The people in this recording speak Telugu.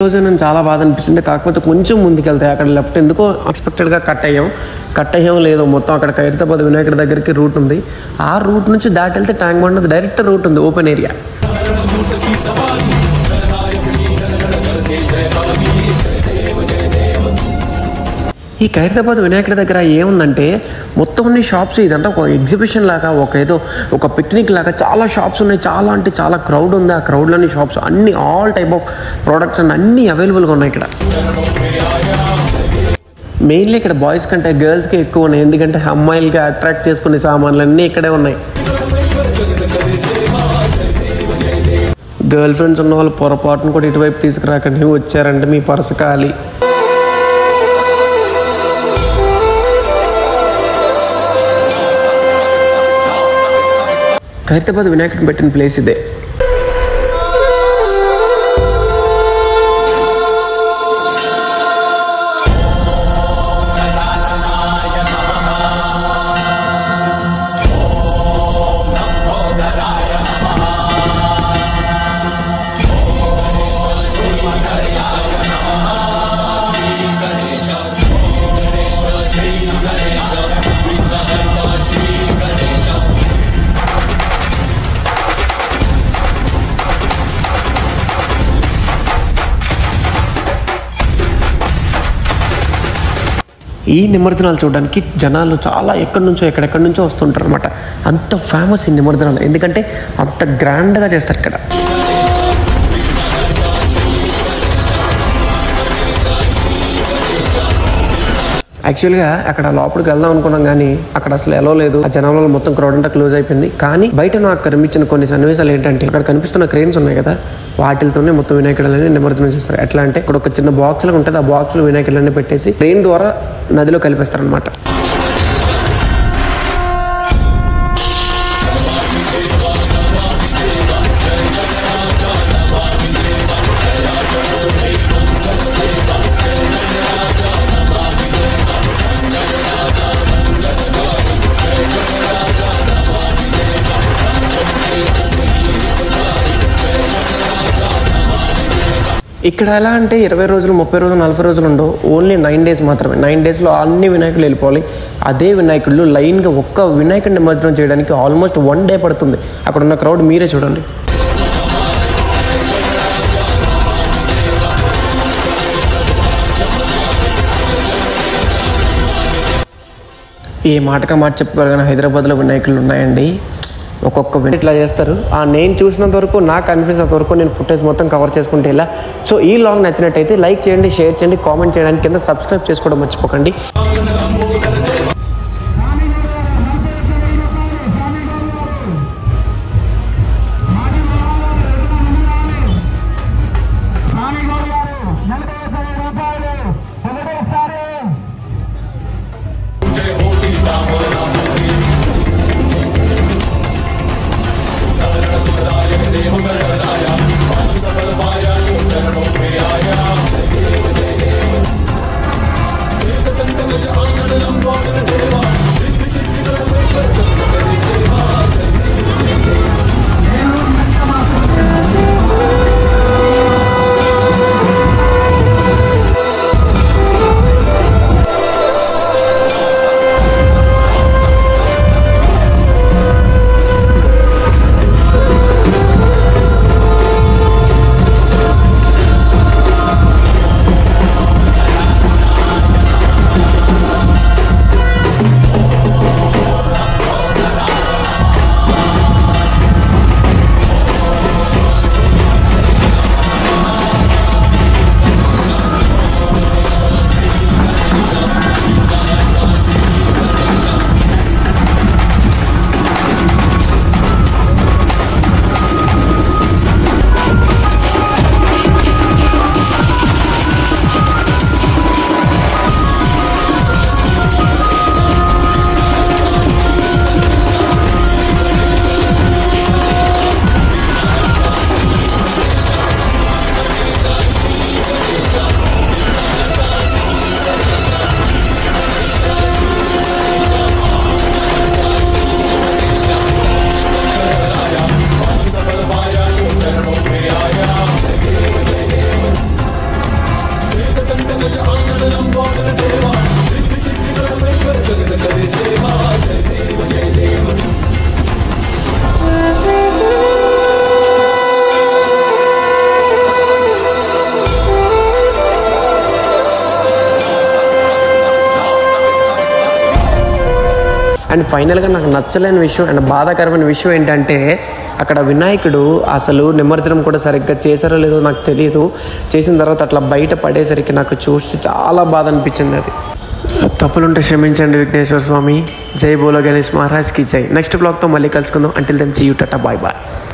రోజు నేను చాలా బాధ అనిపించింది. కాకపోతే కొంచెం ముందుకెళ్తాయి అక్కడ లెఫ్ట్ ఎందుకో అన్ఎక్స్పెక్టెడ్గా కట్ అయ్యాం లేదు. మొత్తం అక్కడ ఖైరతాబాద్ వినాయకుడి దగ్గరికి రూట్ ఉంది. ఆ రూట్ నుంచి దాటి వెళ్తే ట్యాంక్ బండ్ డైరెక్ట్ రూట్ ఉంది, ఓపెన్ ఏరియా. ఈ ఖైరతాబాద్ వినాయకుడి దగ్గర ఏముందంటే మొత్తం అన్ని షాప్స్, ఇదంటే ఒక ఎగ్జిబిషన్ లాగా, ఒక పిక్నిక్ లాగా చాలా షాప్స్ ఉన్నాయి. చాలా అంటే చాలా క్రౌడ్ ఉంది. ఆ క్రౌడ్లోని షాప్స్ అన్ని all type of products and అన్నీ అవైలబుల్గా ఉన్నాయి ఇక్కడ. మెయిన్లీ ఇక్కడ బాయ్స్ కంటే గర్ల్స్కి ఎక్కువ ఉన్నాయి, ఎందుకంటే అమ్మాయిలకి అట్రాక్ట్ చేసుకునే సామాన్లు అన్నీ ఇక్కడే ఉన్నాయి. గర్ల్ ఫ్రెండ్స్ ఉన్న వాళ్ళు పొరపాటును కూడా ఇటువైపు తీసుకురాకండి, వచ్చారంటే మీ పర్సు ఖాళీ. ఖైరతాబాద్ వినాయకుడిని పెట్టిన ప్లేస్ ఇదే. ఈ నిమజ్జనాలు చూడడానికి జనాలు చాలా ఎక్కడెక్కడి నుంచో వస్తుంటారు అనమాట. అంత ఫేమస్ ఈ నిమజ్జనాలు, ఎందుకంటే అంత గ్రాండ్గా చేస్తారు ఇక్కడ. యాక్చువల్గా అక్కడ లోపలికి వెళ్దాం అనుకున్నాం, కానీ అక్కడ అసలు ఎలా లేదు. ఆ జనాలలో మొత్తం క్రౌడ్ అంతా క్లోజ్ అయిపోయింది. కానీ బయట నాకు కనిపించిన కొన్ని సన్నివేశాలు ఏంటంటే, అక్కడ కనిపిస్తున్న క్రేన్స్ ఉన్నాయి కదా, వాటితోనే మొత్తం వినాయకుడిని నిమజ్జనం చేస్తారు. ఎట్లా అంటే ఇక్కడ ఒక చిన్న బాక్స్ లాగా ఉంటుంది, ఆ బాక్స్లో వినాయకుడిని పెట్టేసి ట్రైన్ ద్వారా నదిలో కలిపేస్తారు అనమాట. ఇక్కడ ఎలా అంటే 20 రోజులు, 30 రోజులు, 40 రోజులు ఉండవు, ఓన్లీ 9 days మాత్రమే. 9 daysలో అన్ని వినాయకులు వెళ్ళిపోవాలి. అదే వినాయకుళ్ళు లైన్గా ఒక్క వినాయకుడిని నిమజ్జనం చేయడానికి ఆల్మోస్ట్ 1 day పడుతుంది. అక్కడ ఉన్న క్రౌడ్ మీరే చూడండి. ఏ మాటగా మాట చెప్పుకోరు, కానీ హైదరాబాద్లో వినాయకులు ఉన్నాయండి. ఒక్కొక్క ఇట్లా చేస్తారు. నేను చూసినంత వరకు, నాకు అనిపించినంత వరకు నేను ఫుటేజ్ మొత్తం కవర్ చేసుకుంటే ఇలా. సో ఈ లాగ్ నచ్చినట్టయితే లైక్ చేయండి, షేర్ చేయండి, కామెంట్ చేయడానికి కింద సబ్స్క్రైబ్ చేసుకోవడం మర్చిపోకండి. అండ్ ఫైనల్గా నాకు నచ్చలేని విషయం అండ్ బాధాకరమైన విషయం ఏంటంటే అక్కడ వినాయకుడు అసలు నిమజ్జనం కూడా సరిగ్గా చేశారో లేదో నాకు తెలియదు. చేసిన తర్వాత అట్లా బయట పడేసరికి నాకు చూసి చాలా బాధ అనిపించింది. అది తప్పులుంటే క్షమించండి విఘ్నేశ్వర స్వామి. జై బోలో గణేష్ మహారాజ్కి జై. నెక్స్ట్ బ్లాగ్తో మళ్ళీ కలుసుకుందాం. Until then see you, tata, bye bye.